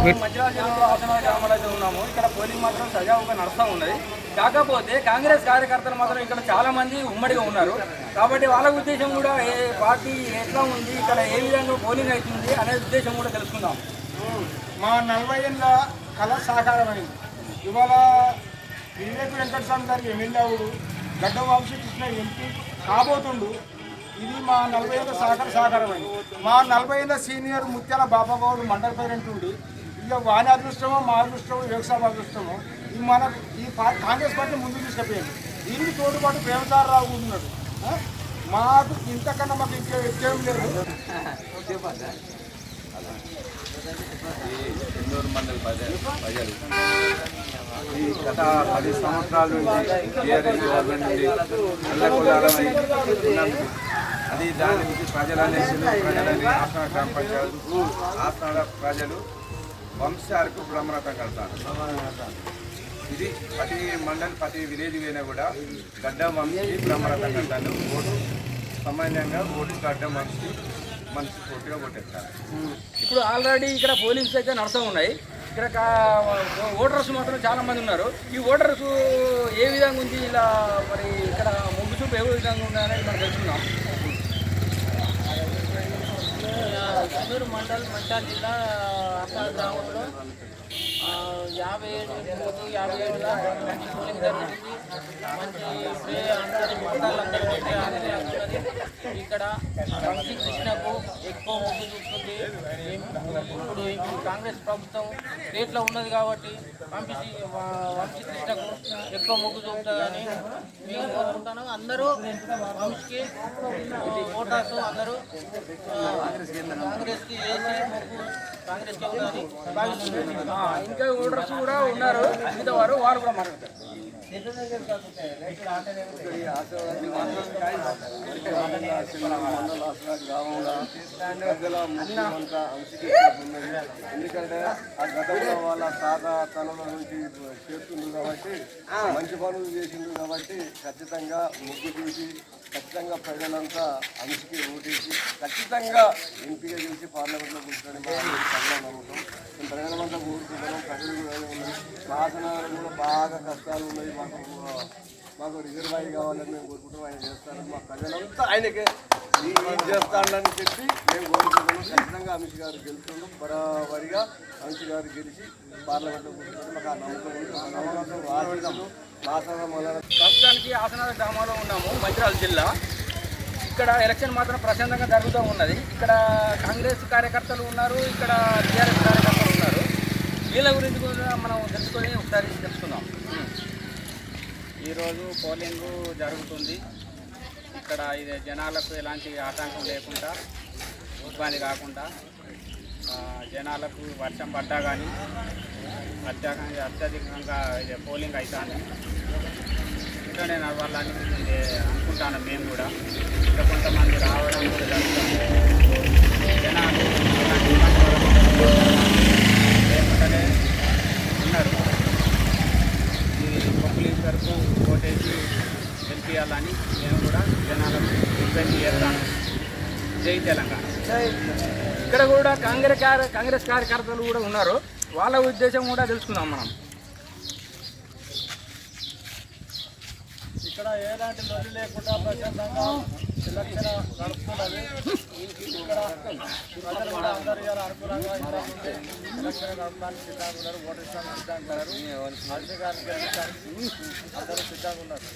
మంచిర్యాల జిల్లాలో ఆసనాల గ్రామాలు అయితే ఉన్నాము. ఇక్కడ పోలింగ్ మాత్రం సజావుగా నడుస్తూ ఉన్నది. కాకపోతే కాంగ్రెస్ కార్యకర్తలు మాత్రం ఇక్కడ చాలా మంది ఉమ్మడిగా ఉన్నారు. కాబట్టి వాళ్ళ ఉద్దేశం కూడా ఏ పార్టీ ఎట్లా ఉంది, ఇక్కడ ఏ విధంగా పోలింగ్ అవుతుంది అనే ఉద్దేశం కూడా తెలుసుకుందాం. మా 40 ఏళ్ళ కళ సాకారమైంది. ఇవాళ వివేక్ వెంకటస్వామి గారికి ఎమ్మెల్యే అవుడు, గడ్డ వంశీకృష్ణ ఎంపీ కాబోతుండు. ఇది మా 40 ఏళ్ళ సాకారమైంది. మా 40 ఏళ్ళ సీనియర్ ముత్యాల బాబాగౌడు మండల పేరెంట్ ఉండి ఇక వాని అదృష్టమో మా అదృష్టమో వ్యవసాయ అదృష్టమో ఇది మన ఈ కాంగ్రెస్ పార్టీ ముందుకు తీసుకుపోయింది. దీనికి తోడుపాటు ప్రేమసార్ రావు ఉన్నాడు. మాకు ఇంతకన్నా మాకు ఇంకేం లేదు. ఎన్నూరు మండల ప్రజలు ఈ గత 10 సంవత్సరాల నుంచి టీఆర్ఎస్ గవర్నమెంట్ నుండి అల్లకొల్లాడమై ఉన్నందుకు అది దాని నుంచి ప్రజలని ఆస్థాన గ్రామ పంచాయతీ ఆస్థాన ప్రజలు వంశాలకు బ్రహ్మరథం కడతారు. ఇది ప్రతి మండలి ప్రతి విలేజ్ అయినా కూడా గడ్డ వంశీ బ్రహ్మరథం కడతాను. ఓటు సామాన్యంగా ఓటు గడ్డ వంశీ మనిషి పోటీగా కొట్టేస్తారు. ఇప్పుడు ఆల్రెడీ ఇక్కడ పోలింగ్స్ అయితే నడుస్తూ ఉన్నాయి. ఇక్కడ ఓటర్స్ మాత్రం చాలా మంది ఉన్నారు. ఈ ఓటర్స్ ఏ విధంగా ఉంది, ఇలా మరి ఇక్కడ ముందు చూపు ఏ విధంగా ఉన్నాయనేది మనం తెలుసుకుందాం. కన్నూరు మండల్ మంచిర్యాల జిల్లా ఆస్థాన గ్రామంలో 57 పోలింగ్ జరుగుతుంది. మంచి ఇక్కడ వంశీ కృష్ణకు ఎక్కువ మొగ్గు చూపుతుంది. ఇప్పుడు కాంగ్రెస్ ప్రభుత్వం స్టేట్లో ఉన్నది కాబట్టి వంశీ కృష్ణకు ఎక్కువ మొగ్గు చూపుతుందని మేము కోరుకుంటాను. అందరూ వంశీకి ఓటర్స్ అందరూ కాంగ్రెస్కి వేసి మొగ్గు కాంగ్రెస్కి అవుతుందని భావిస్తున్నాను. ఇంకా ఓటర్స్ కూడా ఉన్నారు, మిగతా వారు కూడా మాట్లాడతారు. ఎందుకంటే ఆ గతంలో వాళ్ళ తాత తనల నుంచి చేస్తుండ్రు కాబట్టి మంచి పనులు చేసిండ్రు కాబట్టి ఖచ్చితంగా ముగ్గు చూసి ఖచ్చితంగా ప్రజలంతా అంశకి ఓటేసి ఖచ్చితంగా ఎంపీగా చేసి పార్లమెంట్లో కూర్చొని చాలా నమ్ముతాం. మేము ప్రజలమంతా కోరుకుంటున్నాం. ప్రజలు కూడా ఉన్నాయి, శాసనాలు కూడా బాగా కష్టాలు ఉన్నాయి. మాకు రిజర్వాయర్ కావాలని మేము కోరుకుంటాం. ఆయన చేస్తారని మా ప్రజలంతా ఆయనకే ఏం చేస్తాడని చెప్పి మేము కోరుకుంటున్నాం. ఖచ్చితంగా అమిత్ గారు గెలుస్తున్నాం. బరాబరిగా అమిత్ గారు గెలిచి పార్లమెంట్లో కూర్చుంటే మాకు ఆ నమ్మకం ఉంది. ఆ నమ్మకం రాజు ప్రస్తుతానికి ఆసనాల గ్రామంలో ఉన్నాము, మంచిర్యాల జిల్లా. ఇక్కడ ఎలక్షన్ మాత్రం ప్రశాంతంగా జరుగుతూ ఉన్నది. ఇక్కడ కాంగ్రెస్ కార్యకర్తలు ఉన్నారు, ఇక్కడ టీఆర్ఎస్ కార్యకర్తలు ఉన్నారు. వీళ్ళ గురించి కూడా మనం తెలుసుకొని ఒకసారి తెలుసుకుందాం. ఈరోజు పోలింగ్ జరుగుతుంది. ఇక్కడ ఇది జనాలకు ఎలాంటి ఆటంకం లేకుండా, ఇబ్బంది కాకుండా జనాలకు వర్షం పడ్డా కానీ అత్యధికంగా ఇది పోలింగ్ అవుతుంది. ఇంకా నేను వాళ్ళని అనుకుంటాను. మేము కూడా ఇంకా కొంతమంది రావడం కూడా జరుగుతుంది. జనాలు లేకుండానే ఉన్నారు. ఈ పోలింగ్ వరకు ఓటేసి గెలిపించాలని నేను కూడా జనాలకు ఇబ్బంది చేస్తాను. జై తెలంగాణ. ఇక్కడ కూడా కాంగ్రెస్ కార్యకర్తలు కూడా ఉన్నారు, వాళ్ళ ఉద్దేశం కూడా తెలుసుకుందాం మనం. ఇక్కడ ఎలాంటి లొల్లి లేకుండా ప్రశాంతంగా ఎలక్షన్ నడుస్తున్నది. ఇక్కడ ప్రజలు కూడా అందరూ అనుకూలంగా ఇంతకుముందే ఎలక్షన్ నడపడానికి సిద్ధంగా ఉన్నారు. ఓటర్ సిద్ధంగా ఉన్నారు. అధికారులు గెలిపించడానికి అందరూ సిద్ధంగా ఉన్నారు.